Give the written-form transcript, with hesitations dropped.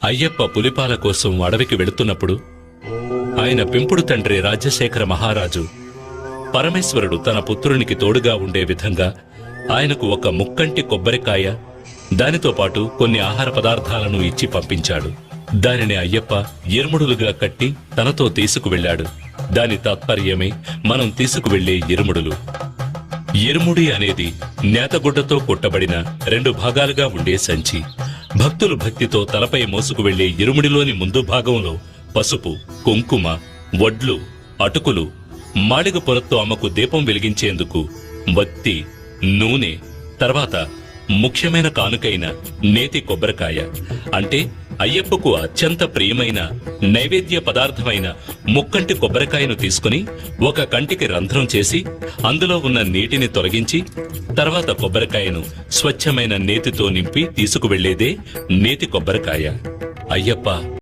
అయ్యప్ప పులిపాల కోసం అడవికి వెళుతున్నప్పుడు ఆయన పెంపుడు తండ్రి రాజశేఖర మహారాజు పరమేశ్వరుడు తన పుత్రునికి తోడుగా ఉండే విధంగా ఆయనకు ఒక ముక్కంటి కొబ్బరికాయ, దానితో పాటు కొన్ని ఆహార పదార్థాలను ఇచ్చి పంపించాడు. దానిని అయ్యప్ప ఇరుముడులుగా కట్టి తనతో తీసుకువెళ్లాడు. దాని తాత్పర్యమే మనం తీసుకువెళ్లే ఇరుముడులు. ఇరుముడి అనేది నేతగుడ్డతో కుట్టబడిన 2 భాగాలుగా ఉండే సంచి. భక్తులు భక్తితో తలపై మోసుకు వెళ్లే ఇరుముడిలోని ముందు భాగంలో పసుపు, కుంకుమ, వడ్లు, అటుకులు, మాడిగ పొరతో అమ్మకు దీపం వెలిగించేందుకు వత్తి, నూనె, తర్వాత ముఖ్యమైన కానుకైన నేతి కొబ్బరికాయ, అంటే అయ్యప్పకు అత్యంత ప్రియమైన నైవేద్య పదార్థమైన ముక్కంటి కొబ్బరికాయను తీసుకుని ఒక కంటికి రంధ్రం చేసి అందులో ఉన్న నీటిని తొలగించి తర్వాత కొబ్బరికాయను స్వచ్ఛమైన నేతితో నింపి తీసుకువెళ్లేదే నేతి కొబ్బరికాయ. అయ్యప్ప